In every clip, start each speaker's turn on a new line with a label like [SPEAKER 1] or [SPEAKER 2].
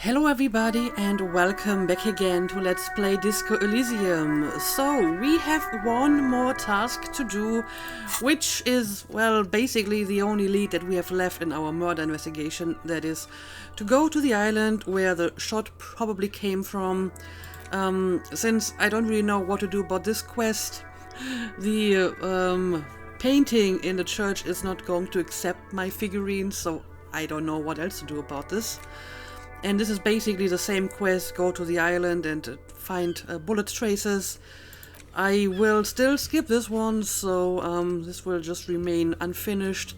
[SPEAKER 1] Hello everybody and welcome back again to Let's Play Disco Elysium. So, we have one more task to do, which is, well, basically the only lead that we have left in our murder investigation. That is, to go to the island where the shot probably came from. Since I don't really know what to do about this quest, the painting in the church is not going to accept my figurines, so I don't know what else to do about this. And this is basically the same quest, go to the island and find bullet traces. I will still skip this one, so this will just remain unfinished.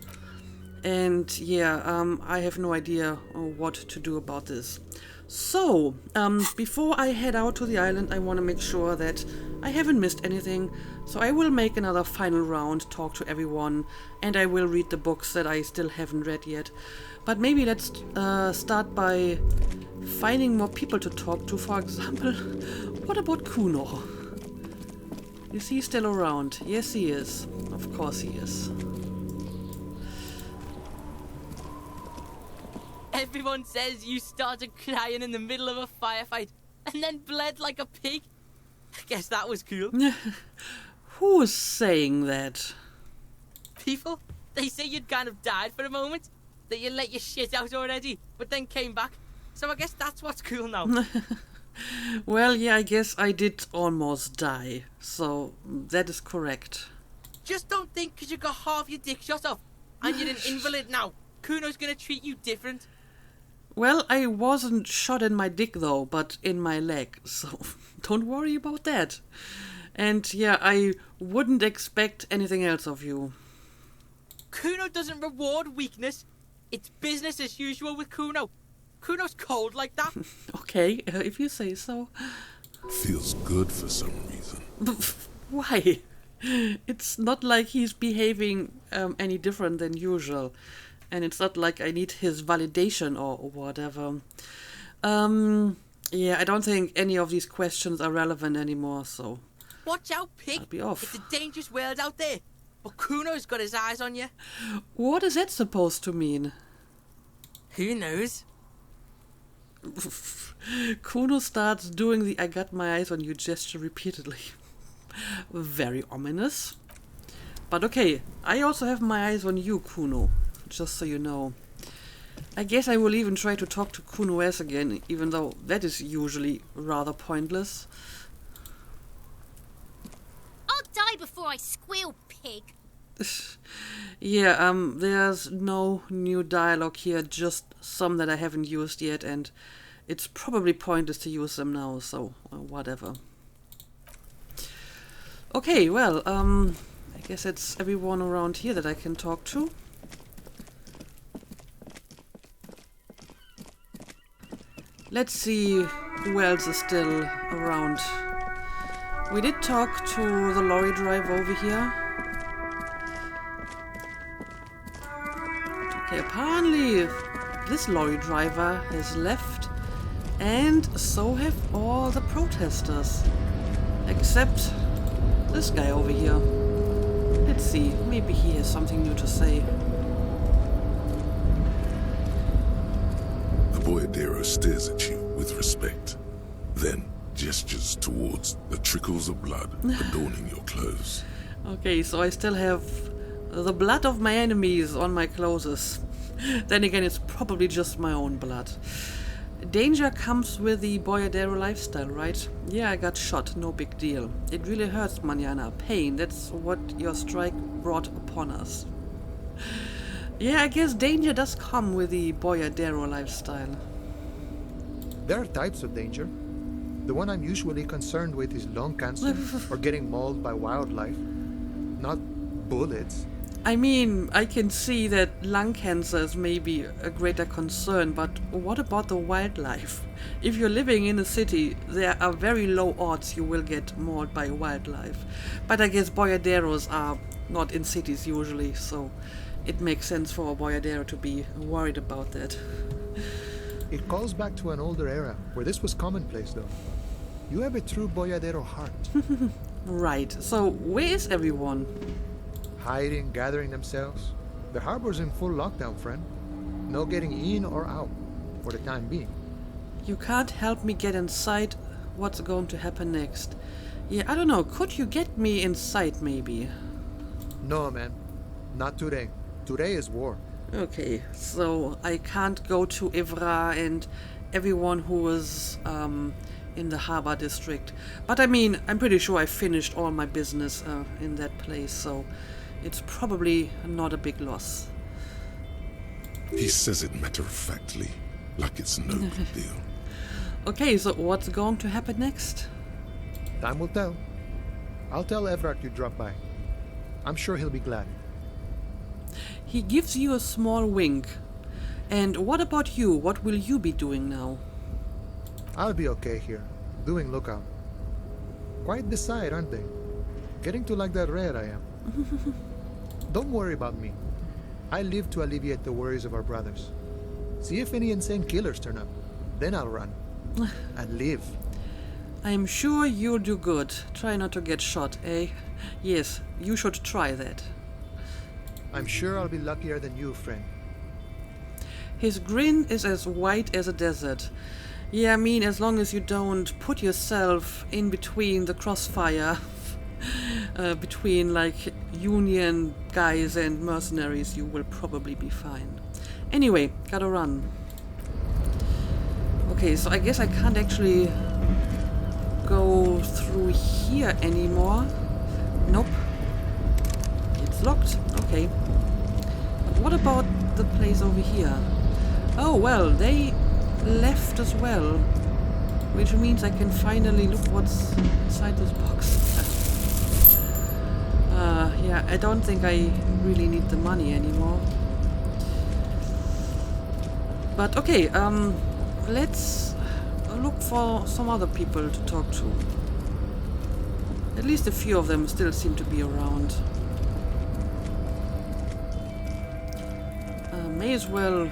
[SPEAKER 1] And yeah, I have no idea what to do about this. So, before I head out to the island, I want to make sure that I haven't missed anything. So I will make another final round, talk to everyone, and I will read the books that I still haven't read yet. But maybe let's start by finding more people to talk to. For example, what about Kuno? Is he still around? Yes, he is. Of course he is.
[SPEAKER 2] Everyone says you started crying in the middle of a firefight and then bled like a pig. I guess that was cool.
[SPEAKER 1] Who's saying that?
[SPEAKER 2] People, they say you'd kind of died for a moment, that you let your shit out already, but then came back. So I guess that's what's cool now.
[SPEAKER 1] Well, yeah, I guess I did almost die, so that is correct.
[SPEAKER 2] Just don't think because you got half your dick shot off and you're an invalid now, Kuno's gonna treat you different.
[SPEAKER 1] Well, I wasn't shot in my dick though, but in my leg, so don't worry about that. And yeah, I wouldn't expect anything else of you.
[SPEAKER 2] Kuno doesn't reward weakness. It's business as usual with Kuno. Kuno's cold like that.
[SPEAKER 1] Okay, if you say so.
[SPEAKER 3] Feels good for some reason.
[SPEAKER 1] Why? It's not like he's behaving any different than usual. And it's not like I need his validation or whatever. Yeah, I don't think any of these questions are relevant anymore, so...
[SPEAKER 2] Watch out, pig.
[SPEAKER 1] I'll be off.
[SPEAKER 2] It's a dangerous world out there. But Kuno's got his eyes on you.
[SPEAKER 1] What is that supposed to mean?
[SPEAKER 2] Who knows?
[SPEAKER 1] Kuno starts doing the I got my eyes on you gesture repeatedly. Very ominous. But okay, I also have my eyes on you, Kuno. Just so you know. I guess I will even try to talk to Kuno S again, even though that is usually rather pointless.
[SPEAKER 4] I'll die before I squeal, pig.
[SPEAKER 1] Yeah, there's no new dialogue here, just some that I haven't used yet, and it's probably pointless to use them now, so whatever. Okay, well, I guess it's everyone around here that I can talk to. Let's see who else is still around. We did talk to the lorry driver over here. Okay, apparently this lorry driver has left, and so have all the protesters. Except this guy over here. Let's see, maybe he has something new to say.
[SPEAKER 3] The boyadero stares at you with respect, then gestures towards the trickles of blood adorning your clothes.
[SPEAKER 1] Okay, so I still have the blood of my enemies on my clothes. Then again, it's probably just my own blood. Danger comes with the boyadero lifestyle, right? Yeah, I got shot, no big deal. It really hurts, manana. Pain, that's what your strike brought upon us. Yeah, I guess danger does come with the boyadero lifestyle.
[SPEAKER 5] There are types of danger. The one I'm usually concerned with is lung cancer or getting mauled by wildlife, not bullets.
[SPEAKER 1] I mean, I can see that lung cancer is maybe a greater concern, but what about the wildlife? If you're living in a city, there are very low odds you will get mauled by wildlife. But I guess boyaderos are not in cities usually, so it makes sense for a boyadero to be worried about that.
[SPEAKER 5] It calls back to an older era where this was commonplace, though. You have a true boyadero heart.
[SPEAKER 1] Right, so where is everyone?
[SPEAKER 5] Hiding, gathering themselves. The harbor's in full lockdown, friend. No getting in or out, for the time being.
[SPEAKER 1] You can't help me get inside what's going to happen next. Yeah, I don't know. Could you get me inside, maybe?
[SPEAKER 5] No, man. Not today. Today is war.
[SPEAKER 1] Okay, so I can't go to Evra and everyone who was in the harbor district. But I mean, I'm pretty sure I finished all my business in that place, so it's probably not a big loss.
[SPEAKER 3] He says it matter-of-factly, like it's no big deal.
[SPEAKER 1] Okay, so what's going to happen next?
[SPEAKER 5] Time will tell. I'll tell Everard you dropped by. I'm sure he'll be glad.
[SPEAKER 1] He gives you a small wink. And what about you? What will you be doing now?
[SPEAKER 5] I'll be okay here, doing lookout. Quite the sight, aren't they? Getting to like that red I am. Don't worry about me. I live to alleviate the worries of our brothers. See if any insane killers turn up. Then I'll run. And live.
[SPEAKER 1] I'm sure you'll do good. Try not to get shot, eh? Yes, you should try that.
[SPEAKER 5] I'm sure I'll be luckier than you, friend.
[SPEAKER 1] His grin is as white as a desert. Yeah, I mean, as long as you don't put yourself in between the crossfire between, like, Union guys and mercenaries, you will probably be fine. Anyway, gotta run. Okay, so I guess I can't actually go through here anymore. Nope. It's locked. Okay. But what about the place over here? Oh, well, they left as well. Which means I can finally look what's inside this box. Yeah, I don't think I really need the money anymore. But okay, let's look for some other people to talk to. At least a few of them still seem to be around. May as well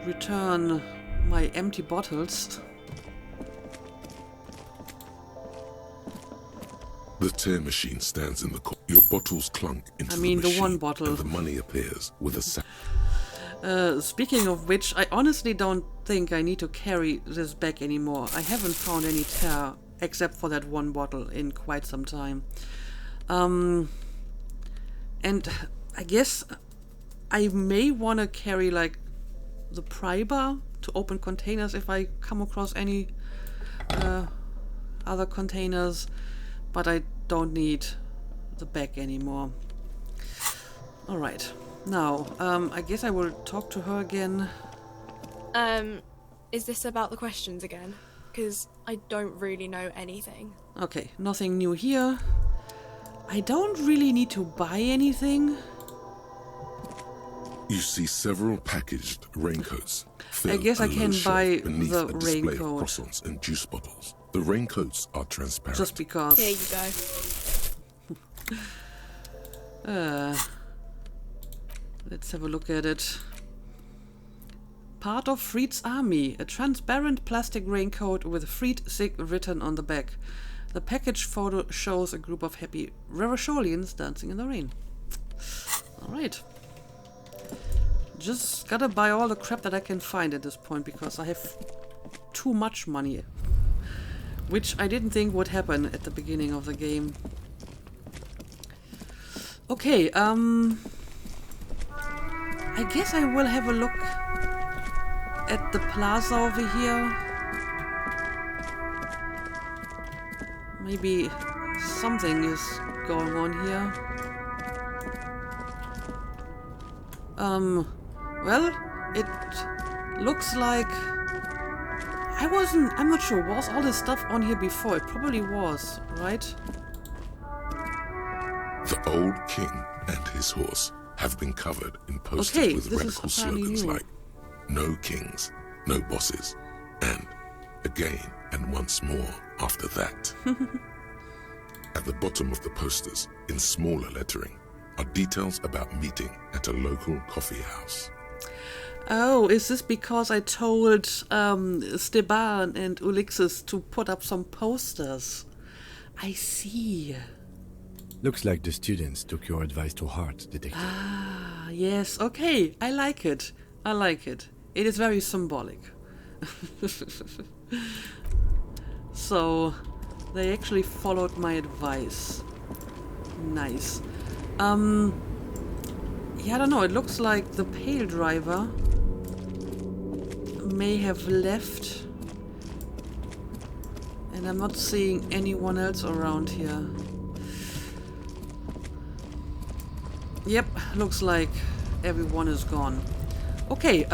[SPEAKER 1] return my empty bottles.
[SPEAKER 3] The tear machine stands in the corner. Your bottles clunk into
[SPEAKER 1] I mean,
[SPEAKER 3] the machine,
[SPEAKER 1] the one bottle.
[SPEAKER 3] and the money appears with a sound.
[SPEAKER 1] Speaking of which, I honestly don't think I need to carry this bag anymore. I haven't found any tear except for that one bottle in quite some time. And I guess I may want to carry like the pry bar to open containers if I come across any other containers, but I don't need the bag anymore. Alright, now I guess I will talk to her again.
[SPEAKER 6] Is this about the questions again? Because I don't really know anything.
[SPEAKER 1] Okay, nothing new here. I don't really need to buy anything.
[SPEAKER 3] You see several packaged raincoats.
[SPEAKER 1] I guess I can buy the
[SPEAKER 3] display of
[SPEAKER 1] raincoat.
[SPEAKER 3] croissants and juice bottles. The raincoats are transparent.
[SPEAKER 1] Just because.
[SPEAKER 6] Here you go.
[SPEAKER 1] Let's have a look at it. Part of Freed's army. A transparent plastic raincoat with Freed Sig written on the back. The package photo shows a group of happy Revacholians dancing in the rain. Alright. Just gotta buy all the crap that I can find at this point because I have too much money. Which I didn't think would happen at the beginning of the game. Okay, I guess I will have a look at the plaza over here. Maybe something is going on here. Well, it looks like I'm not sure, was all this stuff on here before? It probably was, right?
[SPEAKER 3] The old king and his horse have been covered in posters
[SPEAKER 1] Okay,
[SPEAKER 3] with
[SPEAKER 1] this is
[SPEAKER 3] radical
[SPEAKER 1] apparently
[SPEAKER 3] slogans
[SPEAKER 1] new.
[SPEAKER 3] like "No kings, no bosses," and "Again and once more after that." At the bottom of the posters, in smaller lettering, are details about meeting at a local coffee house.
[SPEAKER 1] Oh, is this because I told Steban and Ulixis to put up some posters? I see.
[SPEAKER 7] Looks like the students took your advice to heart, Detective.
[SPEAKER 1] Ah, yes, okay. I like it. I like it. It is very symbolic. So they actually followed my advice. Nice. Yeah, I don't know, it looks like the Pale Driver may have left. And I'm not seeing anyone else around here. Yep, looks like everyone is gone. Okay,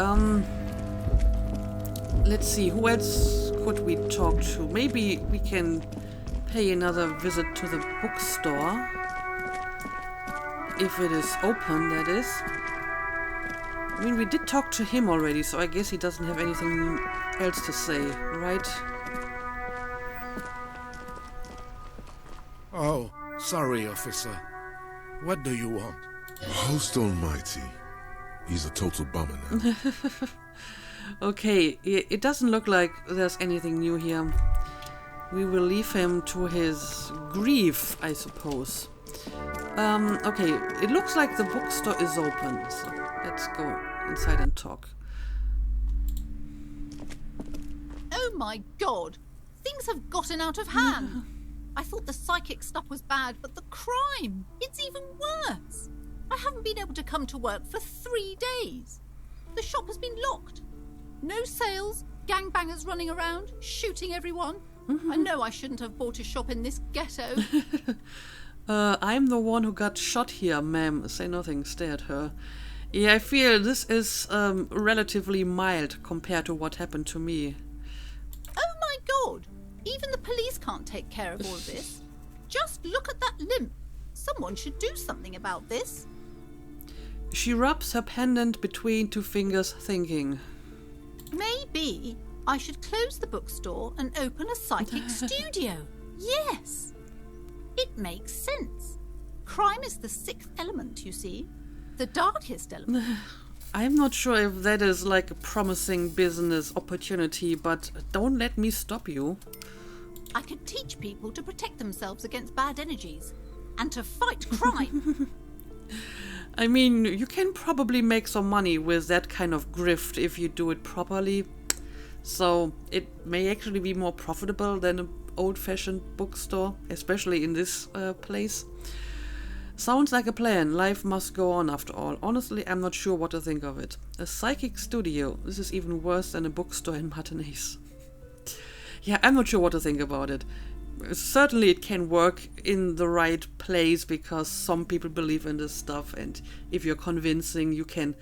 [SPEAKER 1] let's see, who else could we talk to? Maybe we can pay another visit to the bookstore. If it is open, that is. I mean, we did talk to him already, so I guess he doesn't have anything else to say, right?
[SPEAKER 8] Oh, sorry, officer. What do you want?
[SPEAKER 3] Host Almighty. He's a total bummer now.
[SPEAKER 1] Okay, it doesn't look like there's anything new here. We will leave him to his grief, I suppose. Okay, it looks like the bookstore is open, so let's go inside and talk.
[SPEAKER 9] Oh my god! Things have gotten out of hand! I thought the psychic stuff was bad, but the crime! It's even worse! I haven't been able to come to work for 3 days. The shop has been locked. No sales, gangbangers running around, shooting everyone. I know I shouldn't have bought a shop in this ghetto.
[SPEAKER 1] I'm the one who got shot here, ma'am. Say nothing, stare at her. Yeah, I feel this is relatively mild compared to what happened to me.
[SPEAKER 9] Oh my god! Even the police can't take care of all of this. Just look at that limp. Someone should do something about this.
[SPEAKER 1] She rubs her pendant between two fingers, thinking.
[SPEAKER 9] Maybe I should close the bookstore and open a psychic studio. Yes! It makes sense. Crime is the 6th element, you see. The darkest element.
[SPEAKER 1] I'm not sure if that is like a promising business opportunity, but don't let me stop you.
[SPEAKER 9] I could teach people to protect themselves against bad energies and to fight crime.
[SPEAKER 1] I mean, you can probably make some money with that kind of grift if you do it properly. So it may actually be more profitable than an old-fashioned bookstore, especially in this place. Sounds like a plan. Life must go on after all. Honestly, I'm not sure what to think of it. A psychic studio. This is even worse than a bookstore in Martinez. Yeah, I'm not sure what to think about it. Certainly it can work in the right place because some people believe in this stuff, and if you're convincing, you can,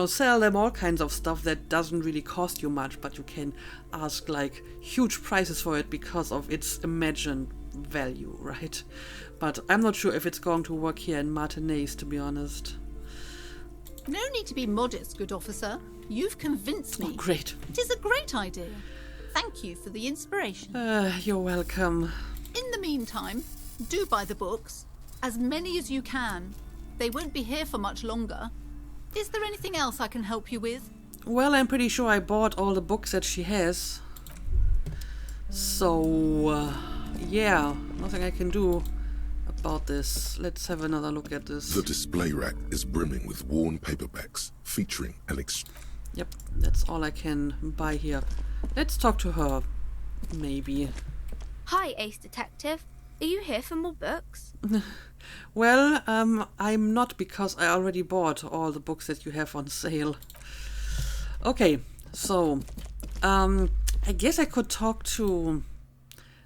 [SPEAKER 1] sell them all kinds of stuff that doesn't really cost you much, but you can ask like huge prices for it because of its imagined value, right? But I'm not sure if it's going to work here in Martinez, to be honest.
[SPEAKER 9] No need to be modest, good officer. You've convinced me.
[SPEAKER 1] Oh, great.
[SPEAKER 9] It is a great idea. Thank you for the inspiration.
[SPEAKER 1] You're welcome.
[SPEAKER 9] In the meantime, do buy the books. As many as you can. They won't be here for much longer. Is there anything else I can help you with?
[SPEAKER 1] Well, I'm pretty sure I bought all the books that she has. So, yeah, nothing I can do about this. Let's have another look at this.
[SPEAKER 3] The display rack is brimming with worn paperbacks featuring an
[SPEAKER 1] Yep, that's all I can buy here. Let's talk to her, maybe.
[SPEAKER 10] Hi, Ace Detective. Are you here for more books?
[SPEAKER 1] Well, I'm not, because I already bought all the books that you have on sale. Okay, so, I guess I could talk to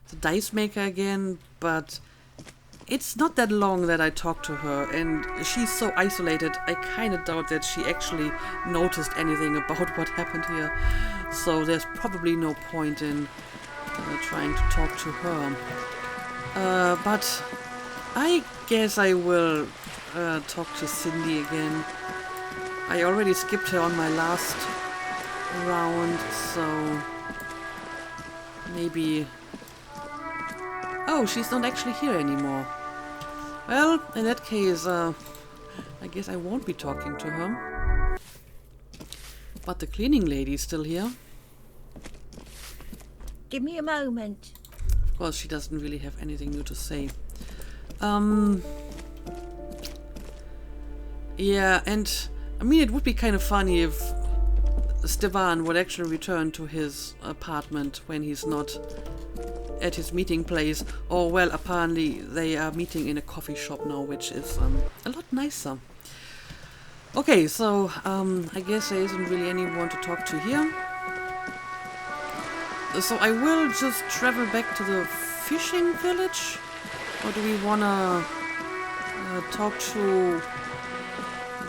[SPEAKER 1] the dice maker again, but it's not that long that I talked to her, and she's so isolated, I kind of doubt that she actually noticed anything about what happened here. So there's probably no point in trying to talk to her. But I guess I will talk to Cindy again. I already skipped her on my last round, so maybe... Oh, she's not actually here anymore. Well, in that case, I guess I won't be talking to her. But the cleaning lady's still here.
[SPEAKER 11] Give me a moment.
[SPEAKER 1] Of course, she doesn't really have anything new to say. Yeah, and I mean, it would be kind of funny if Stevan would actually return to his apartment when he's not at his meeting place. Or, well, apparently they are meeting in a coffee shop now, which is a lot nicer. Okay, so I guess there isn't really anyone to talk to here. So I will just travel back to the fishing village? Or do we wanna talk to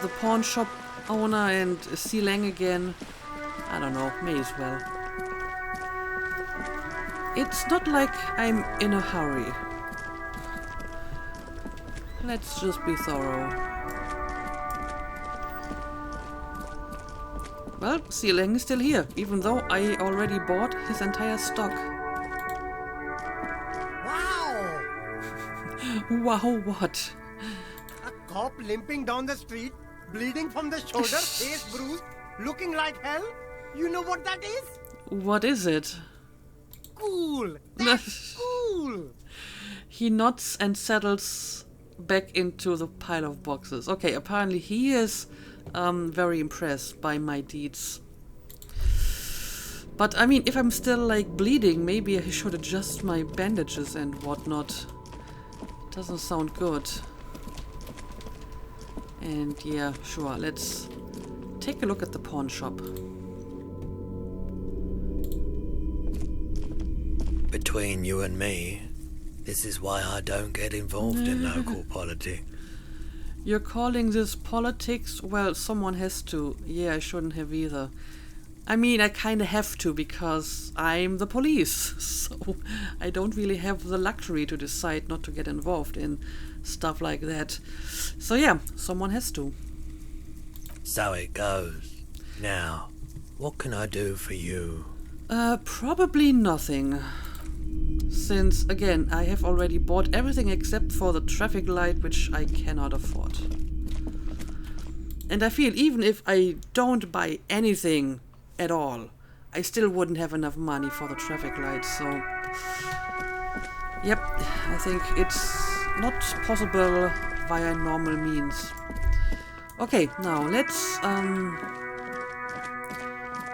[SPEAKER 1] the pawn shop owner and see Lang again? I don't know, may as well. It's not like I'm in a hurry. Let's just be thorough. Well, Sea Lang is still here, even though I already bought his entire stock.
[SPEAKER 11] Wow!
[SPEAKER 1] Wow, what?
[SPEAKER 11] A cop limping down the street, bleeding from the shoulder, face bruised, looking like hell? You know what that is?
[SPEAKER 1] What is it?
[SPEAKER 11] Cool! That's cool!
[SPEAKER 1] He nods and settles back into the pile of boxes. Okay, apparently he is very impressed by my deeds. But I mean, if I'm still like bleeding, maybe I should adjust my bandages and whatnot. Doesn't sound good. And yeah, sure, let's take a look at the pawn shop.
[SPEAKER 12] Between you and me, this is why I don't get involved in local politics.
[SPEAKER 1] You're calling this politics? Well, someone has to. Yeah, I shouldn't have either. I mean, I kinda have to because I'm the police, so I don't really have the luxury to decide not to get involved in stuff like that. So yeah, someone has to.
[SPEAKER 12] So it goes. Now, what can I do for you?
[SPEAKER 1] Probably nothing. Since, again, I have already bought everything except for the traffic light, which I cannot afford. And I feel even if I don't buy anything at all, I still wouldn't have enough money for the traffic light, so... Yep, I think it's not possible via normal means. Okay, now let's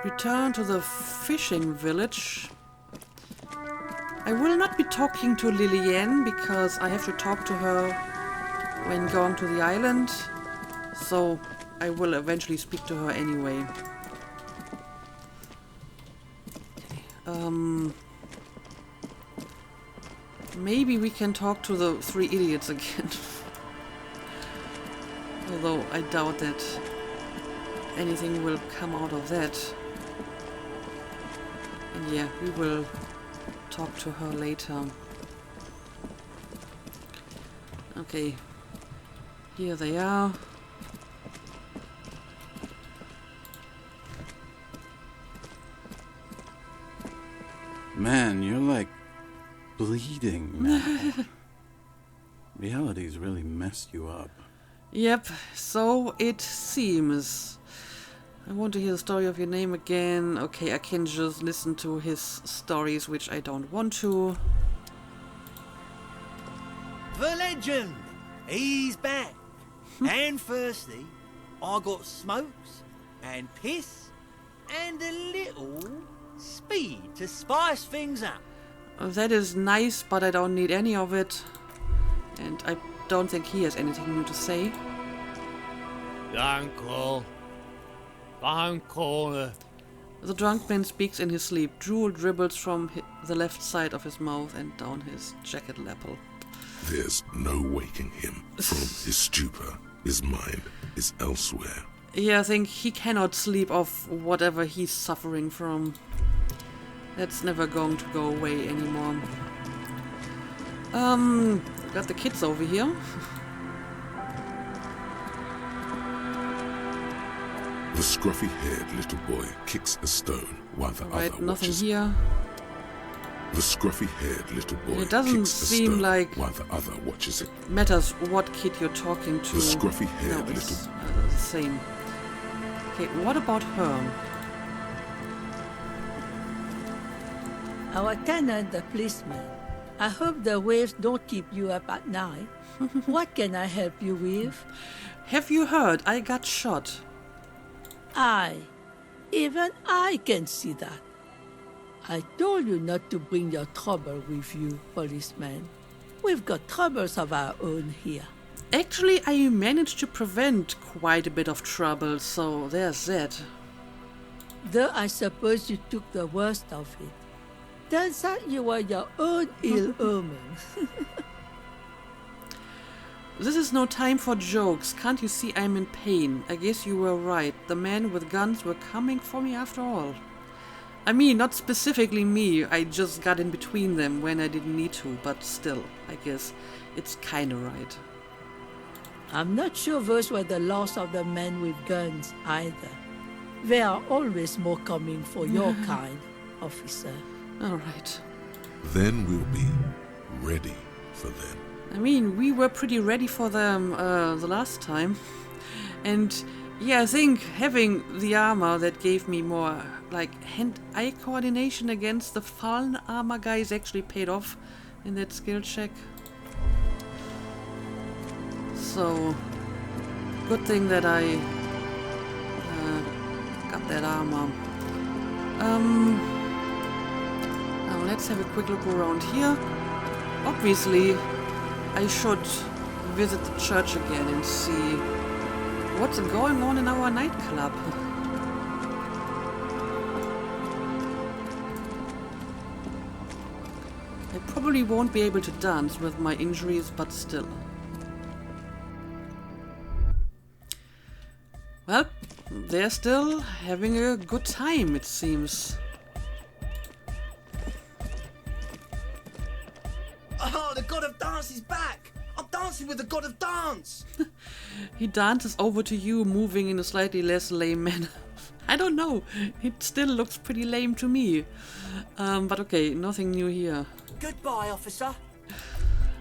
[SPEAKER 1] return to the fishing village. I will not be talking to Lillian because I have to talk to her when going to the island, so I will eventually speak to her anyway. Maybe we can talk to the 3 idiots again. Although I doubt that anything will come out of that. And yeah, we will talk to her later. Okay, here they are.
[SPEAKER 13] Man, you're like bleeding now. Reality's really messed you up.
[SPEAKER 1] Yep, so it seems. I want to hear the story of your name again. Okay, I can just listen to his stories, which I don't want to.
[SPEAKER 11] The legend! He's back. And firstly, I got smokes and piss and a little speed to spice things up.
[SPEAKER 1] That is nice, but I don't need any of it. And I don't think he has anything new to say.
[SPEAKER 14] Don't call her.
[SPEAKER 1] The drunk man speaks in his sleep. Drool dribbles from the left side of his mouth and down his jacket lapel.
[SPEAKER 3] There's no waking him from his stupor. His mind is elsewhere.
[SPEAKER 1] Yeah, I think he cannot sleep off whatever he's suffering from. That's never going to go away anymore. Got the kids over here.
[SPEAKER 3] The scruffy-haired little boy kicks a stone while the other
[SPEAKER 1] nothing
[SPEAKER 3] watches.
[SPEAKER 1] Here.
[SPEAKER 3] The scruffy-haired little boy
[SPEAKER 1] It doesn't
[SPEAKER 3] kicks a
[SPEAKER 1] seem
[SPEAKER 3] stone
[SPEAKER 1] like
[SPEAKER 3] while the other watches it.
[SPEAKER 1] matters what kid you're talking to.
[SPEAKER 3] The scruffy-haired
[SPEAKER 1] no, it's
[SPEAKER 3] little...
[SPEAKER 1] the same. Okay, what about her?
[SPEAKER 15] Our tenant, the policeman. I hope the waves don't keep you up at night. What can I help you with?
[SPEAKER 1] Have you heard? I got shot.
[SPEAKER 15] Aye. Even I can see that. I told you not to bring your trouble with you, policeman. We've got troubles of our own here.
[SPEAKER 1] Actually, I managed to prevent quite a bit of trouble, so there's that.
[SPEAKER 15] Though I suppose you took the worst of it. Turns out you were your own ill omen.
[SPEAKER 1] This is no time for jokes. Can't you see I'm in pain? I guess you were right. The men with guns were coming for me after all. I mean, not specifically me. I just got in between them when I didn't need to, but still, I guess it's kinda right.
[SPEAKER 15] I'm not sure those were the last of the men with guns either. There are always more coming for your kind, officer.
[SPEAKER 1] Alright.
[SPEAKER 3] Then we'll be ready for them.
[SPEAKER 1] I mean, we were pretty ready for them the last time. And yeah, I think having the armor that gave me more like hand-eye coordination against the fallen armor guys actually paid off in that skill check. So, good thing that I got that armor. Now let's have a quick look around here. Obviously, I should visit the church again and see what's going on in our nightclub. I probably won't be able to dance with my injuries, but still. Well, they're still having a good time, it seems.
[SPEAKER 11] Oh, the god of dance is back! I'm dancing with the god of dance!
[SPEAKER 1] He dances over to you, moving in a slightly less lame manner. I don't know, it still looks pretty lame to me. But okay, nothing new here.
[SPEAKER 11] Goodbye, officer.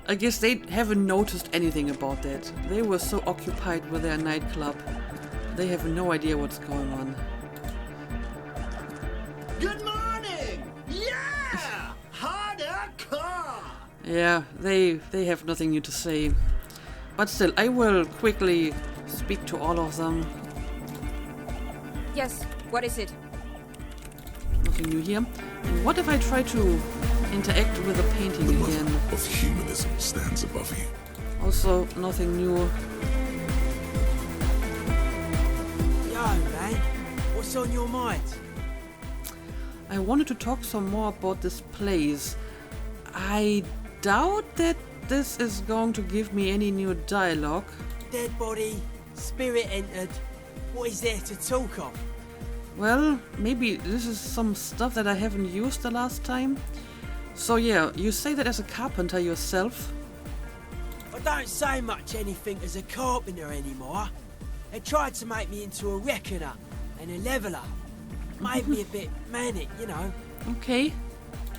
[SPEAKER 1] I guess they haven't noticed anything about that. They were so occupied with their nightclub. They have no idea what's going on.
[SPEAKER 11] Good morning! Yeah! Harder car!
[SPEAKER 1] Yeah, they have nothing new to say. But still, I will quickly speak to all of them.
[SPEAKER 16] Yes, what is it?
[SPEAKER 1] Nothing new here. And what if I try to interact with the painting
[SPEAKER 3] The
[SPEAKER 1] again?
[SPEAKER 3] mother of humanism stands above you.
[SPEAKER 1] Also, nothing new.
[SPEAKER 11] Yo, man, what's on your mind?
[SPEAKER 1] I wanted to talk some more about this place. I doubt that this is going to give me any new dialogue.
[SPEAKER 11] Dead body, spirit entered. What is there to talk of?
[SPEAKER 1] Well, maybe this is some stuff that I haven't used the last time. So yeah, you say that as a carpenter yourself?
[SPEAKER 11] I don't say much anything as a carpenter anymore. They tried to make me into a reckoner and a leveller. Made me a bit manic, you know.
[SPEAKER 1] Okay.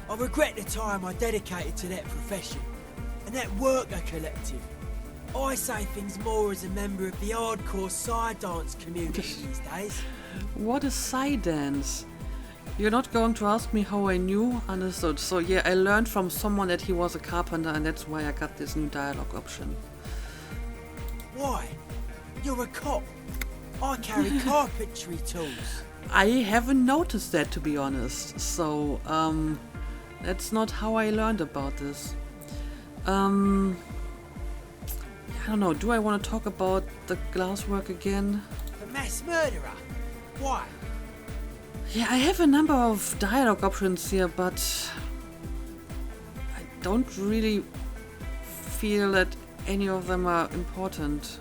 [SPEAKER 11] I regret the time I dedicated to that profession and that worker collective. I say things more as a member of the hardcore side dance community these days.
[SPEAKER 1] What is side dance? You're not going to ask me how I knew? Understood. So yeah, I learned from someone that he was a carpenter, and that's why I got this new dialogue option.
[SPEAKER 11] Why? You're a cop. I carry carpentry tools.
[SPEAKER 1] I haven't noticed that, to be honest. So, that's not how I learned about this. I don't know, do I want to talk about the glasswork again?
[SPEAKER 11] The mass murderer? Why?
[SPEAKER 1] Yeah, I have a number of dialogue options here, but I don't really feel that any of them are important.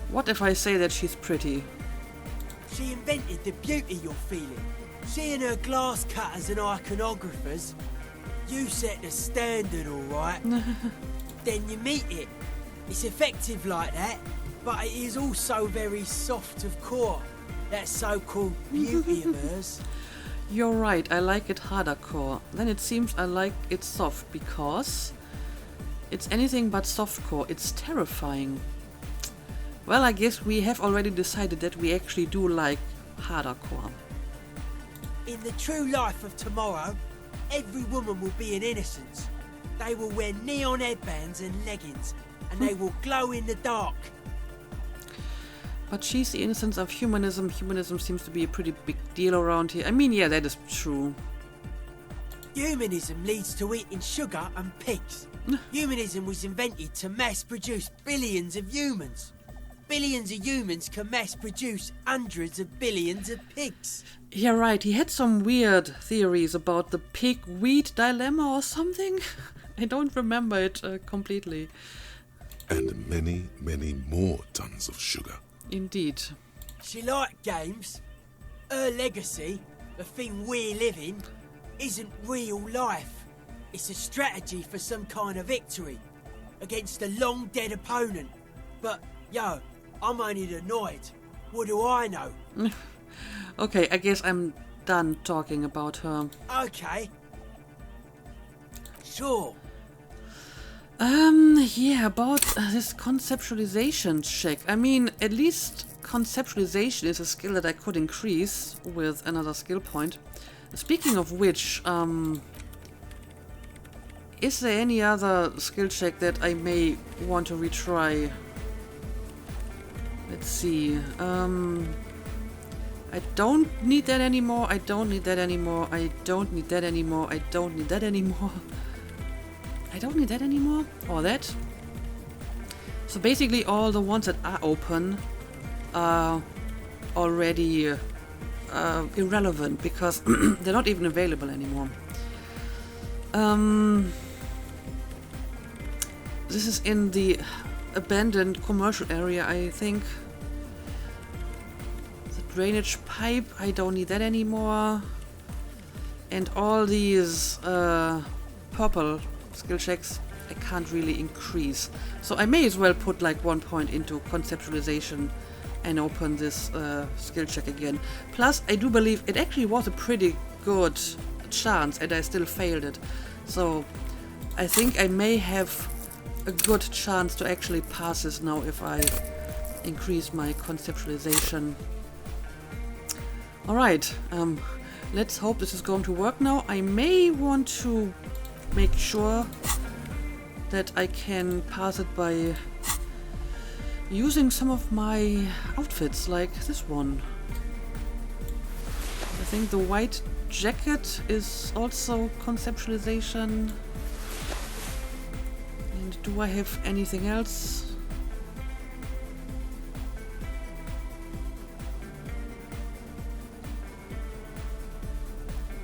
[SPEAKER 1] What if I say that she's pretty?
[SPEAKER 11] She invented the beauty you're feeling. She and her glass cutters and iconographers. You set the standard, alright. Then you meet it. It's effective like that, but it is also very soft of core. That so-called beauty of hers.
[SPEAKER 1] You're right, I like it harder core. Then it seems I like it soft because it's anything but softcore. It's terrifying. Well, I guess we have already decided that we actually do like harder core.
[SPEAKER 11] In the true life of tomorrow, every woman will be an innocence. They will wear neon headbands and leggings, and they will glow in the dark.
[SPEAKER 1] But she's the innocence of humanism. Humanism seems to be a pretty big deal around here. I mean, yeah, that is true.
[SPEAKER 16] Humanism leads to eating sugar and pigs. Humanism was invented to mass produce billions of humans. Billions of humans can mass produce hundreds of billions of pigs.
[SPEAKER 1] Yeah, right. He had some weird theories about the pig-wheat dilemma or something. I don't remember it completely.
[SPEAKER 3] And many, many more tons of sugar.
[SPEAKER 1] Indeed.
[SPEAKER 16] She liked games. Her legacy, the thing we're living, isn't real life. It's a strategy for some kind of victory against a long dead opponent. But, yo, I'm only annoyed. What do I know?
[SPEAKER 1] Okay, I guess I'm done talking about her.
[SPEAKER 16] Okay. Sure.
[SPEAKER 1] Yeah, about this conceptualization check. I mean, at least conceptualization is a skill that I could increase with another skill point. Speaking of which, is there any other skill check that I may want to retry? Let's see. I don't need that anymore. I don't need that anymore. I don't need that anymore. I don't need that anymore. I don't need that anymore. Or that. So basically all the ones that are open are already irrelevant because they're not even available anymore. This is in the abandoned commercial area, I think. The drainage pipe, I don't need that anymore. And all these purple skill checks I can't really increase. So I may as well put like 1 point into conceptualization and open this skill check again. Plus, I do believe it actually was a pretty good chance and I still failed it. So I think I may have a good chance to actually pass this now if I increase my conceptualization. Alright, let's hope this is going to work now. I may want to make sure that I can pass it by using some of my outfits, like this one. I think the white jacket is also conceptualization. And do I have anything else?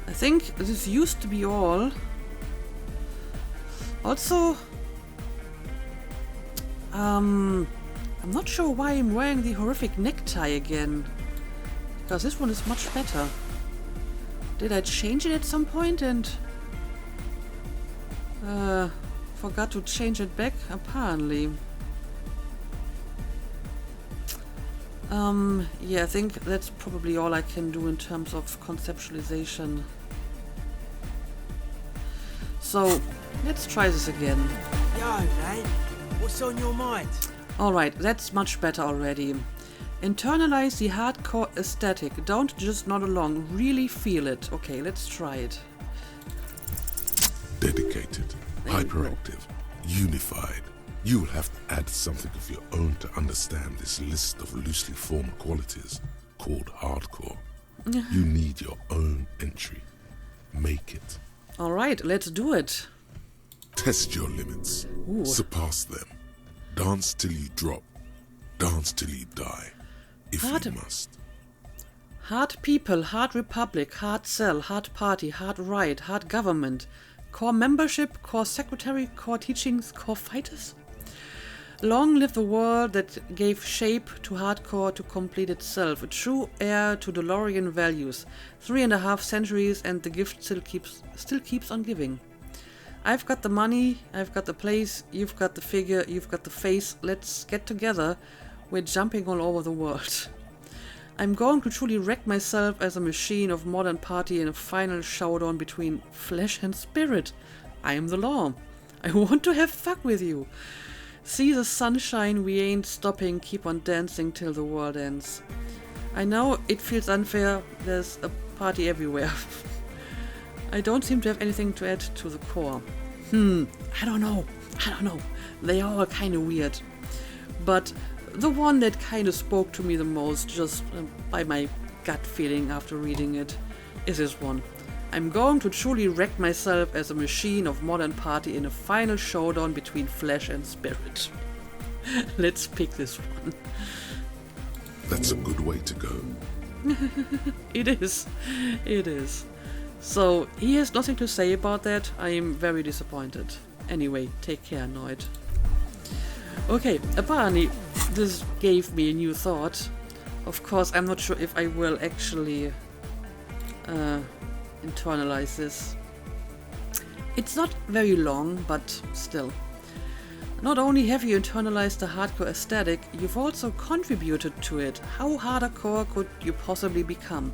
[SPEAKER 1] I think this used to be all. Also, I'm not sure why I'm wearing the horrific necktie again, because this one is much better. Did I change it at some point and forgot to change it back? Apparently. Yeah, I think that's probably all I can do in terms of conceptualization. So, let's try this again.
[SPEAKER 16] Yo, man, what's on your mind?
[SPEAKER 1] Alright, that's much better already. Internalize the hardcore aesthetic. Don't just nod along, really feel it. Okay, let's try it.
[SPEAKER 3] Dedicated, hyperactive, unified. You'll have to add something of your own to understand this list of loosely formed qualities called hardcore. You need your own entry. Make it.
[SPEAKER 1] Alright, let's do it.
[SPEAKER 3] Test your limits.
[SPEAKER 1] Ooh.
[SPEAKER 3] Surpass them. Dance till you drop. Dance till you die. If you must.
[SPEAKER 1] Hard people, hard republic, hard cell, hard party, hard right, hard government. Core membership, core secretary, core teachings, core fighters. Long live the world that gave shape to hardcore to complete itself, a true heir to DeLorean values. 3.5 centuries and the gift still keeps on giving. I've got the money, I've got the place, you've got the figure, you've got the face. Let's get together. We're jumping all over the world. I'm going to truly wreck myself as a machine of modern party in a final showdown between flesh and spirit. I am the law. I want to have fuck with you. See the sunshine, we ain't stopping, keep on dancing till the world ends. I know it feels unfair, there's a party everywhere. I don't seem to have anything to add to the core. I don't know. They are all kind of weird. But the one that kind of spoke to me the most, just by my gut feeling after reading it, is this one. I'm going to truly wreck myself as a machine of modern party in a final showdown between flesh and spirit. Let's pick this one.
[SPEAKER 3] That's a good way to go.
[SPEAKER 1] It is. It is. So, he has nothing to say about that. I am very disappointed. Anyway, take care, Noid. Okay, apparently this gave me a new thought. Of course, I'm not sure if I will actually internalize this. It's not very long, but still. Not only have you internalized the hardcore aesthetic, you've also contributed to it. How hardcore could you possibly become?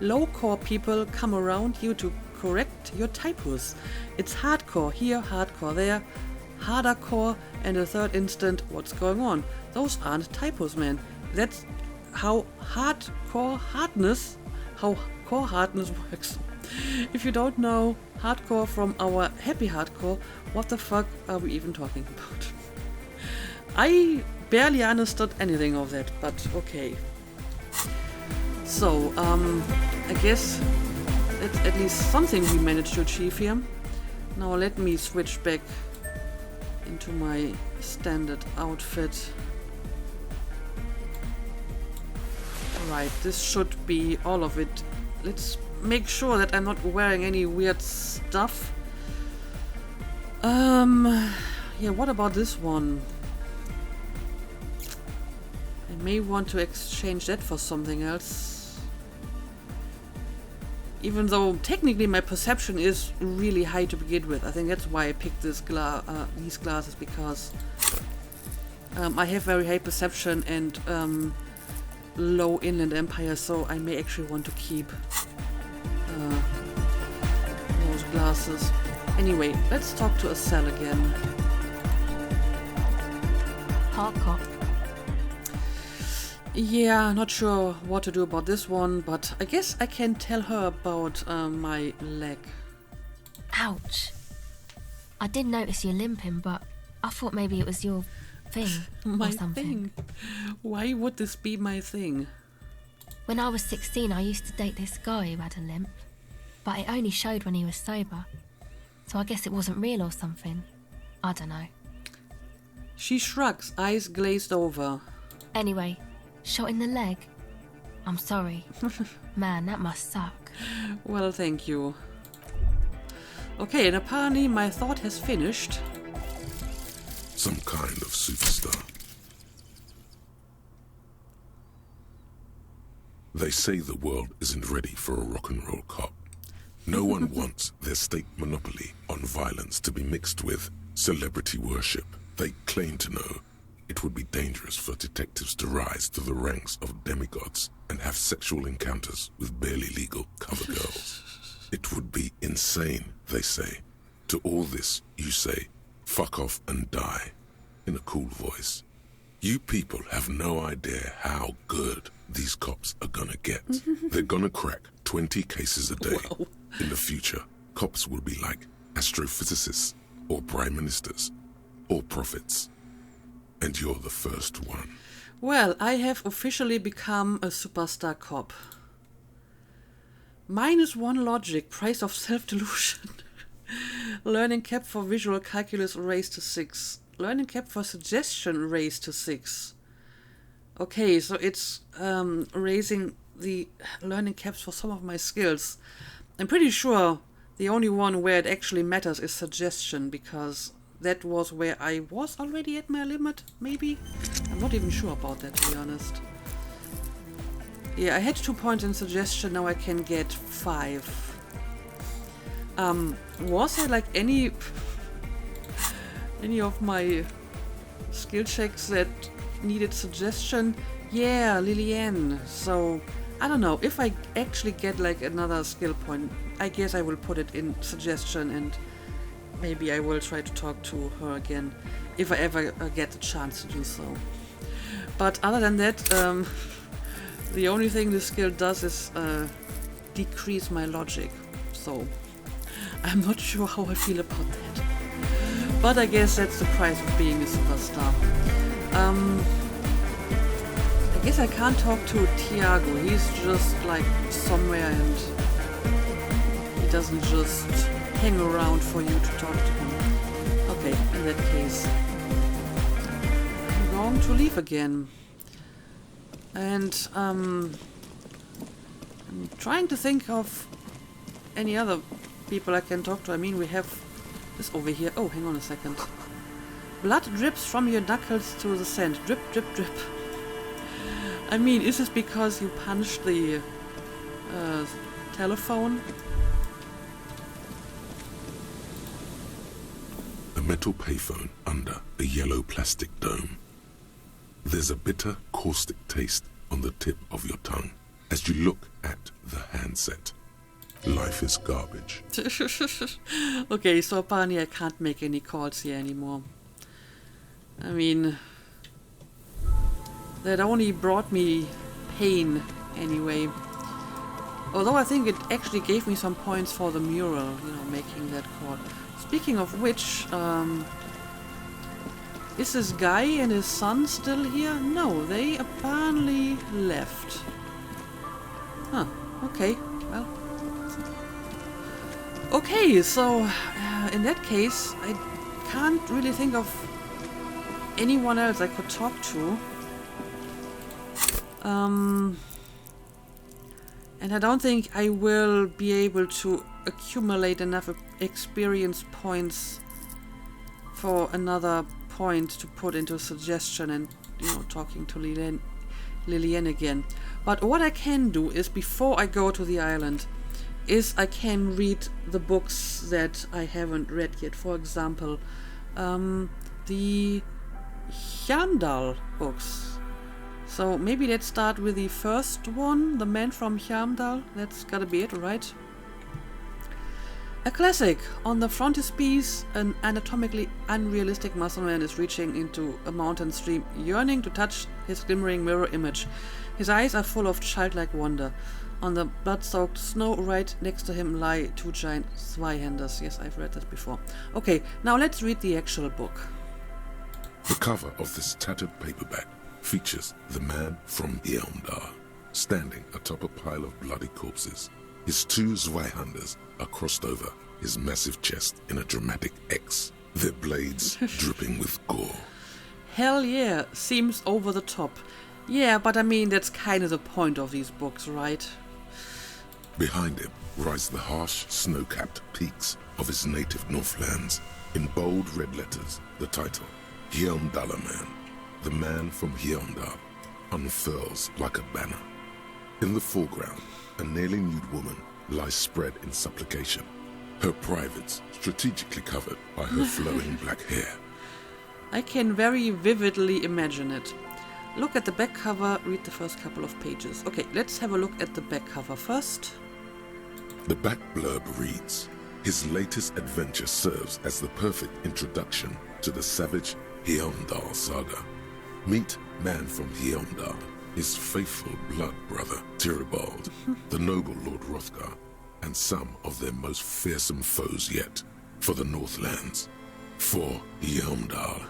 [SPEAKER 1] Low-core people come around you to correct your typos. It's hardcore here, hardcore there, hardercore, and a third instant, what's going on? Those aren't typos, man. That's how core hardness works. If you don't know hardcore from our happy hardcore, what the fuck are we even talking about? I barely understood anything of that, but okay. So, I guess that's at least something we managed to achieve here. Now let me switch back into my standard outfit. Right, this should be all of it. Let's make sure that I'm not wearing any weird stuff. Yeah, what about this one? I may want to exchange that for something else. Even though technically my perception is really high to begin with. I think that's why I picked this these glasses, because I have very high perception and low inland empire, so I may actually want to keep those glasses. Anyway, let's talk to Estelle again.
[SPEAKER 10] Hardcore.
[SPEAKER 1] Yeah, not sure what to do about this one, but I guess I can tell her about my leg.
[SPEAKER 10] Ouch. I did notice you limping, but I thought maybe it was your thing
[SPEAKER 1] My
[SPEAKER 10] or something.
[SPEAKER 1] thing? Why would this be my thing?
[SPEAKER 10] When I was 16, I used to date this guy who had a limp, but it only showed when he was sober. So I guess it wasn't real or something. I don't know.
[SPEAKER 1] She shrugs, eyes glazed over.
[SPEAKER 10] Anyway, shot in the leg? I'm sorry. Man, that must suck.
[SPEAKER 1] Well, thank you. Okay, and apparently my thought has finished.
[SPEAKER 3] Some kind of superstar. They say the world isn't ready for a rock and roll cop. No one wants their state monopoly on violence to be mixed with celebrity worship. They claim to know it would be dangerous for detectives to rise to the ranks of demigods and have sexual encounters with barely legal cover girls. It would be insane, they say. To all this, you say, fuck off and die, in a cool voice. You people have no idea how good these cops are gonna get. They're gonna crack 20 cases a day.
[SPEAKER 1] Whoa.
[SPEAKER 3] In the future, cops will be like astrophysicists, or prime ministers, or prophets. And you're the first one.
[SPEAKER 1] Well, I have officially become a superstar cop. -1 logic, price of self-delusion. Learning cap for visual calculus raised to 6. Learning cap for suggestion raised to 6. Okay, so it's raising the learning caps for some of my skills. I'm pretty sure the only one where it actually matters is suggestion, because that was where I was already at my limit, maybe? I'm not even sure about that, to be honest. Yeah, I had 2 points in suggestion, now I can get 5. Was there like any of my skill checks that needed suggestion? Yeah, Liliane. So, I don't know, if I actually get like another skill point, I guess I will put it in suggestion, and maybe I will try to talk to her again if I ever get the chance to do so. But other than that, the only thing this skill does is decrease my logic. So I'm not sure how I feel about that. But I guess that's the price of being a superstar. guess I can't talk to Tiago. He's just like somewhere and he doesn't just hang around for you to talk to him. Okay, in that case, I'm going to leave again. And I'm trying to think of any other people I can talk to. I mean, we have this over here. Oh, hang on a second. Blood drips from your knuckles to the sand. Drip, drip, drip. I mean, is this because you punched the telephone?
[SPEAKER 3] A metal payphone under a yellow plastic dome. There's a bitter, caustic taste on the tip of your tongue as you look at the handset. Life is garbage.
[SPEAKER 1] Okay, so apparently I can't make any calls here anymore. I mean, that only brought me pain anyway. Although I think it actually gave me some points for the mural, you know, making that call. Speaking of which, is this guy and his son still here? No, they apparently left. Huh, okay, well. Okay, so in that case, I can't really think of anyone else I could talk to. And I don't think I will be able to accumulate enough experience points for another point to put into a suggestion and, you know, talking to Lillian again. But what I can do is, before I go to the island, is I can read the books that I haven't read yet. For example, the Hjelmdall books. So maybe let's start with the first one, The Man from Hjelmdall. That's gotta be it, right? A classic. On the frontispiece, an anatomically unrealistic muscle man is reaching into a mountain stream, yearning to touch his glimmering mirror image. His eyes are full of childlike wonder. On the blood-soaked snow right next to him lie two giant Zweihanders. Yes, I've read that before. Okay, now let's read the actual book.
[SPEAKER 3] The cover of this tattered paperback features the man from Hjelmdall standing atop a pile of bloody corpses. His two Zweihanders are crossed over his massive chest in a dramatic X, their blades dripping with gore.
[SPEAKER 1] Hell yeah, seems over the top. Yeah, but I mean, that's kind of the point of these books, right?
[SPEAKER 3] Behind him rise the harsh, snow-capped peaks of his native Northlands. In bold red letters, the title, Hjelmdaller Man, the man from Hjelmdall, unfurls like a banner. In the foreground, a nearly nude woman lies spread in supplication, her privates strategically covered by her flowing black hair.
[SPEAKER 1] I can very vividly imagine it. Look at the back cover, read the first couple of pages. Okay, let's have a look at the back cover first.
[SPEAKER 3] The back blurb reads, his latest adventure serves as the perfect introduction to the savage Hjelmdall saga. Meet Man from Hjelmdall, his faithful blood brother Tiribald, the noble Lord Hrothgar, and some of their most fearsome foes yet, for the Northlands, for Hjelmdall.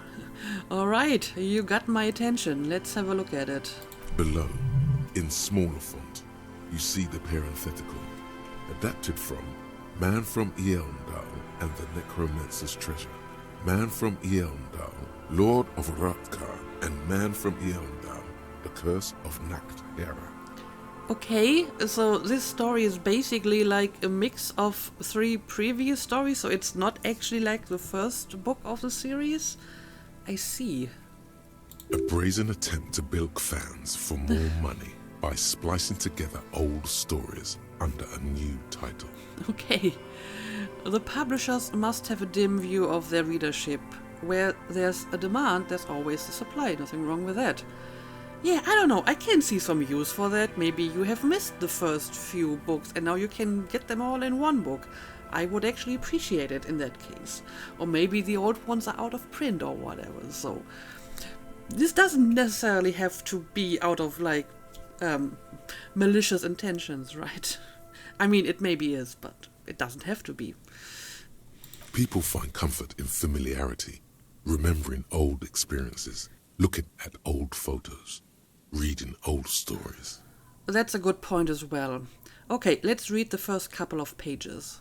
[SPEAKER 1] Alright, you got my attention. Let's have a look at it.
[SPEAKER 3] Below, in smaller font, you see the parenthetical, adapted from Man from Hjelmdall and the Necromancer's Treasure. Man from Hjelmdall, Lord of Hrothgar, and Man from Hjelmdall, the Curse of Nacht Hera.
[SPEAKER 1] Okay, so this story is basically like a mix of 3 previous stories, so it's not actually like the first book of the series? I see.
[SPEAKER 3] A brazen attempt to bilk fans for more money by splicing together old stories under a new title.
[SPEAKER 1] Okay. The publishers must have a dim view of their readership. Where there's a demand, there's always a supply. Nothing wrong with that. Yeah, I don't know. I can see some use for that. Maybe you have missed the first few books and now you can get them all in one book. I would actually appreciate it in that case. Or maybe the old ones are out of print or whatever. So this doesn't necessarily have to be out of like malicious intentions, right? I mean, it maybe is, but it doesn't have to be.
[SPEAKER 3] People find comfort in familiarity, remembering old experiences, looking at old photos. reading old stories.
[SPEAKER 1] That's a good point as well. Okay, let's read the first couple of pages.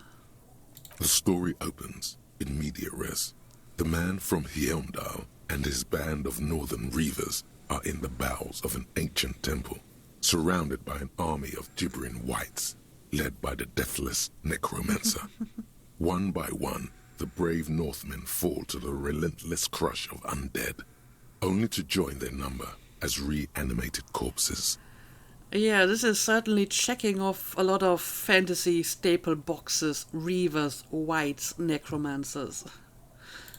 [SPEAKER 3] The story opens in media res. The man from Hjelmdall and his band of northern reavers are in the bowels of an ancient temple, surrounded by an army of gibbering whites, led by the deathless necromancer. One by one, the brave Northmen fall to the relentless crush of undead, only to join their number as reanimated corpses.
[SPEAKER 1] Yeah, this is certainly checking off a lot of fantasy staple boxes: reavers, whites, necromancers.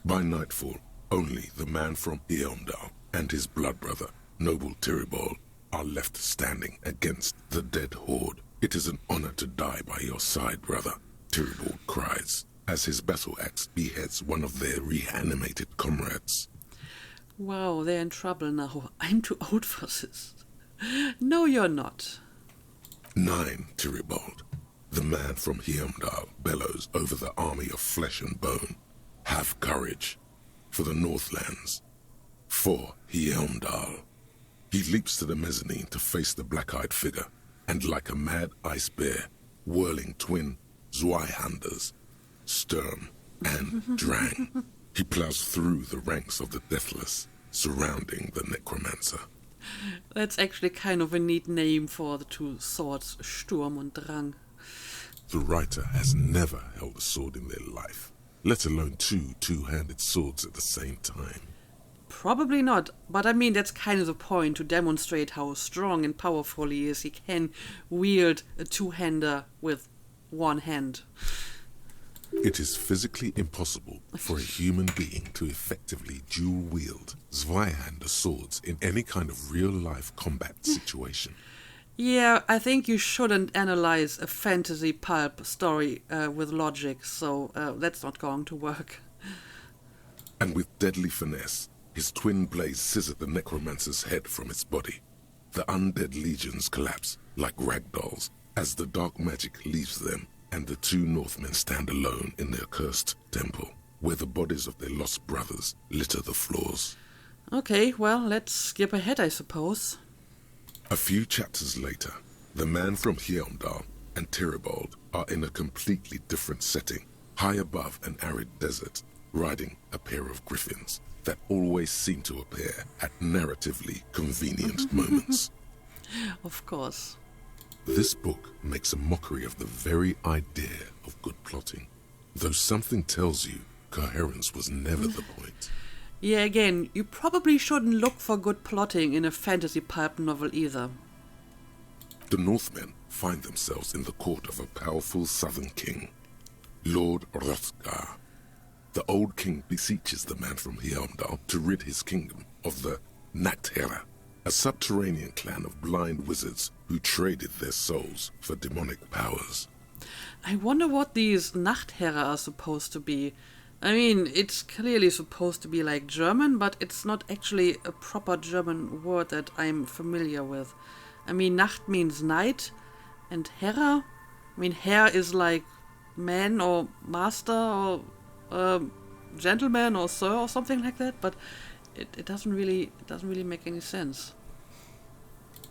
[SPEAKER 3] By nightfall, only the man from Hjelmdall and his blood brother, noble Tyribald, are left standing against the dead horde. It is an honor to die by your side, brother, Tyribald cries, as his battle axe beheads one of their reanimated comrades.
[SPEAKER 1] Wow, they're in trouble now. I'm too old for this. No, you're not.
[SPEAKER 3] 9, Tyribald. The man from Hjelmdall bellows over the army of flesh and bone. Have courage for the Northlands. For Hjelmdall. He leaps to the mezzanine to face the black-eyed figure, and like a mad ice bear, whirling twin Zweihanders, Sturm and Drang, he plows through the ranks of the deathless, surrounding the necromancer.
[SPEAKER 1] That's actually kind of a neat name for the two swords, Sturm and Drang.
[SPEAKER 3] The writer has never held a sword in their life, let alone two two-handed swords at the same time.
[SPEAKER 1] Probably not, but I mean that's kind of the point, to demonstrate how strong and powerful he is. He can wield a two-hander with one hand.
[SPEAKER 3] It is physically impossible for a human being to effectively dual-wield Zweihander swords in any kind of real-life combat situation.
[SPEAKER 1] Yeah, I think you shouldn't analyze a fantasy pulp story with logic, so that's not going to work.
[SPEAKER 3] And with deadly finesse, his twin blades scissor the necromancer's head from its body. The undead legions collapse like ragdolls as the dark magic leaves them, and the two Northmen stand alone in their cursed temple, where the bodies of their lost brothers litter the floors.
[SPEAKER 1] Okay, well, let's skip ahead, I suppose.
[SPEAKER 3] A few chapters later, the man from Hjelmdall and Tyribald are in a completely different setting, high above an arid desert, riding a pair of griffins that always seem to appear at narratively convenient moments.
[SPEAKER 1] Of course.
[SPEAKER 3] This book makes a mockery of the very idea of good plotting, though something tells you coherence was never the point.
[SPEAKER 1] Yeah, again, you probably shouldn't look for good plotting in a fantasy pulp novel either.
[SPEAKER 3] The Northmen find themselves in the court of a powerful southern king, Lord Hrothgar. The old king beseeches the man from Hjelmdall to rid his kingdom of the Nachtherra, a subterranean clan of blind wizards who traded their souls for demonic powers.
[SPEAKER 1] I wonder what these Nachtherra are supposed to be. I mean, it's clearly supposed to be like German, but it's not actually a proper German word that I'm familiar with. I mean, Nacht means night, and Herra, I mean, Herr is like man or master or gentleman or sir or something like that, but it doesn't really make any sense.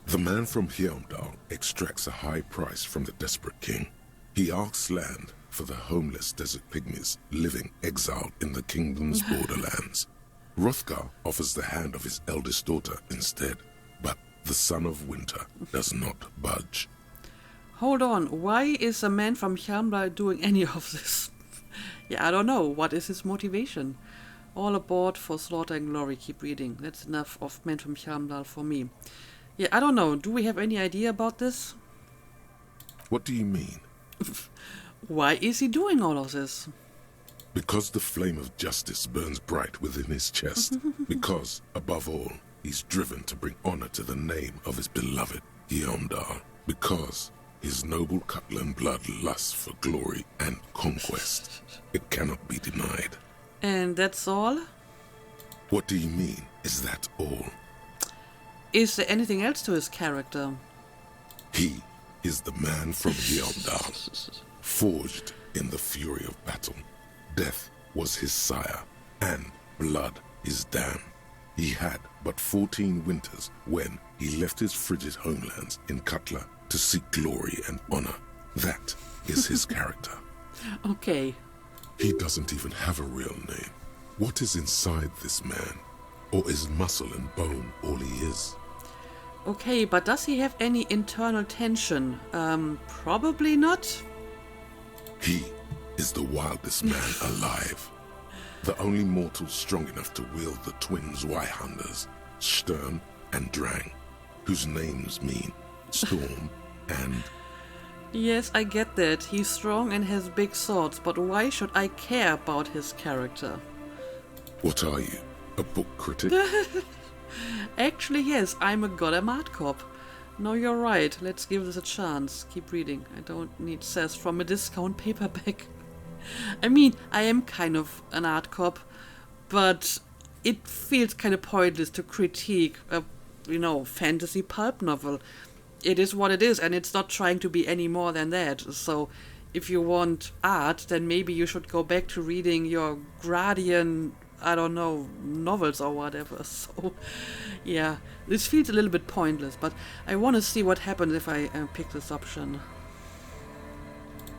[SPEAKER 3] The man from Hjelmdall extracts a high price from the desperate king. He asks land for the homeless desert pygmies living exiled in the kingdom's borderlands. Hrothgar offers the hand of his eldest daughter instead, but the son of winter does not budge.
[SPEAKER 1] Hold on, why is a man from Hjelmdall doing any of this? Yeah, I don't know. What is his motivation? All aboard for slaughter and glory. Keep reading. That's enough of men from Hjelmdall for me. Yeah, I don't know. Do we have any idea about this?
[SPEAKER 3] What do you mean?
[SPEAKER 1] Why is he doing all of this?
[SPEAKER 3] Because the flame of justice burns bright within his chest. Because, above all, he's driven to bring honor to the name of his beloved Hjelmdall. Because his noble Cutland blood lusts for glory and conquest. It cannot be denied.
[SPEAKER 1] And that's all?
[SPEAKER 3] What do you mean, is that all?
[SPEAKER 1] Is there anything else to his character?
[SPEAKER 3] He is the man from Hjelmdall, forged in the fury of battle. Death was his sire, and blood his dam. He had but 14 winters when, he left his frigid homelands in Cutler to seek glory and honor. That is his character.
[SPEAKER 1] Okay.
[SPEAKER 3] He doesn't even have a real name. What is inside this man? Or is muscle and bone all he is?
[SPEAKER 1] Okay, but does he have any internal tension? Probably not.
[SPEAKER 3] He is the wildest man alive. The only mortal strong enough to wield the twin Zweihanders, Sturm and Drang, whose names mean storm and...
[SPEAKER 1] Yes, I get that. He's strong and has big swords, but why should I care about his character?
[SPEAKER 3] What are you? A book critic?
[SPEAKER 1] Actually, yes, I'm a goddamn art cop. No, you're right. Let's give this a chance. Keep reading. I don't need sass from a discount paperback. I mean, I am kind of an art cop, but it feels kind of pointless to critique a, fantasy pulp novel. It is what it is, and it's not trying to be any more than that. So, if you want art, then maybe you should go back to reading your Gradian, novels or whatever. So, yeah, this feels a little bit pointless, but I want to see what happens if I pick this option.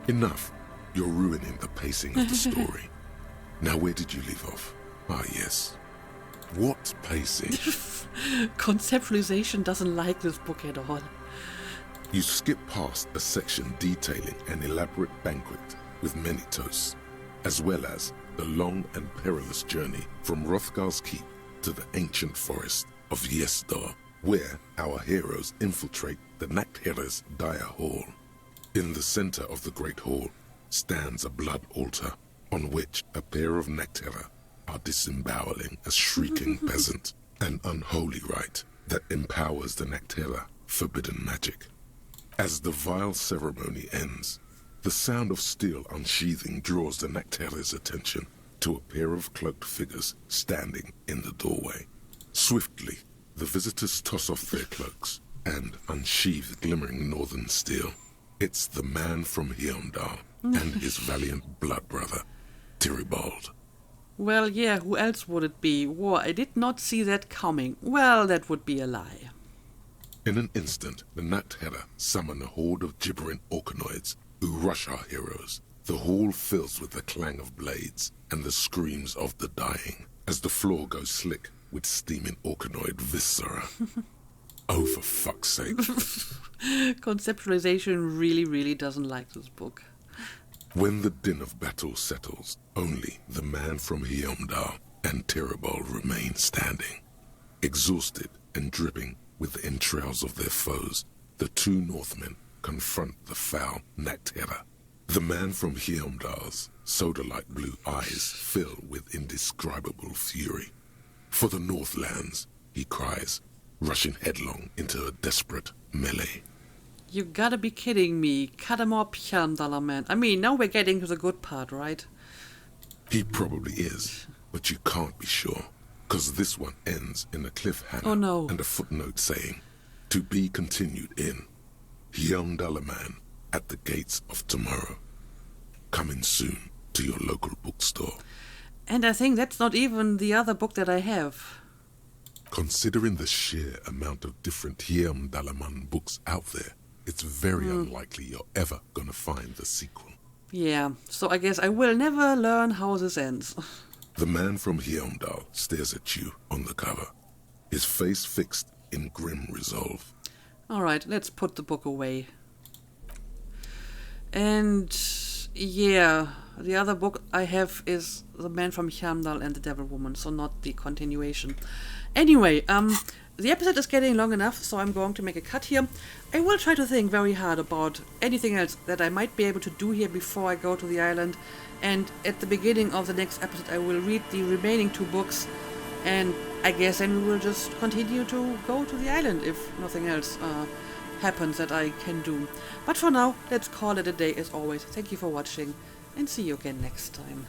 [SPEAKER 3] Enough. You're ruining the pacing of the story. Now, where did you leave off? Ah, yes. What pacing?
[SPEAKER 1] Conceptualization doesn't like this book at all.
[SPEAKER 3] You skip past a section detailing an elaborate banquet with many toasts, as well as the long and perilous journey from Hrothgar's keep to the ancient forest of Hjelmdall, where our heroes infiltrate the Nachtherre's dire hall. In the center of the great hall stands a blood altar on which a pair of Nachtherre are disemboweling a shrieking peasant, an unholy rite that empowers the Nachtherre forbidden magic. As the vile ceremony ends, the sound of steel unsheathing draws the Nachtherre's attention to a pair of cloaked figures standing in the doorway. Swiftly, the visitors toss off their cloaks and unsheathe glimmering northern steel. It's the man from Hjelmdall and his valiant blood brother, Tyribald.
[SPEAKER 1] Well, yeah, who else would it be? War, I did not see that coming. Well, that would be a lie.
[SPEAKER 3] In an instant, the Nachtherre summon a horde of gibbering orcanoids who rush our heroes. The hall fills with the clang of blades and the screams of the dying as the floor goes slick with steaming orcanoid viscera. Oh, for fuck's sake.
[SPEAKER 1] Conceptualization really, really doesn't like this book.
[SPEAKER 3] When the din of battle settles, only the man from Hjelmdall and Tyribald remain standing. Exhausted and dripping with the entrails of their foes, the two Northmen confront the foul Nachtherre. The man from Hjelmdall's soda-like blue eyes fill with indescribable fury. For the Northlands, he cries, rushing headlong into a desperate melee.
[SPEAKER 1] You gotta be kidding me. Cut him up, Hjelmdall, man. I mean, now we're getting to the good part, right?
[SPEAKER 3] He probably is, but you can't be sure, because this one ends in a cliffhanger
[SPEAKER 1] Oh no.
[SPEAKER 3] and a footnote saying, to be continued in Hjelmdall man at the gates of tomorrow. Coming soon to your local bookstore.
[SPEAKER 1] And I think that's not even the other book that I have.
[SPEAKER 3] Considering the sheer amount of different Hjelmdall books out there, it's very unlikely you're ever gonna find the sequel.
[SPEAKER 1] Yeah, so I guess I will never learn how this ends.
[SPEAKER 3] The man from Hjelmdall stares at you on the cover, his face fixed in grim resolve.
[SPEAKER 1] Alright, let's put the book away. And yeah, the other book I have is The Man from Hjelmdall and the Devil Woman, so not the continuation. Anyway, the episode is getting long enough, so I'm going to make a cut here. I will try to think very hard about anything else that I might be able to do here before I go to the island. And at the beginning of the next episode, I will read the remaining 2 books. And I guess then we will just continue to go to the island if nothing else happens that I can do. But for now, let's call it a day as always. Thank you for watching, and see you again next time.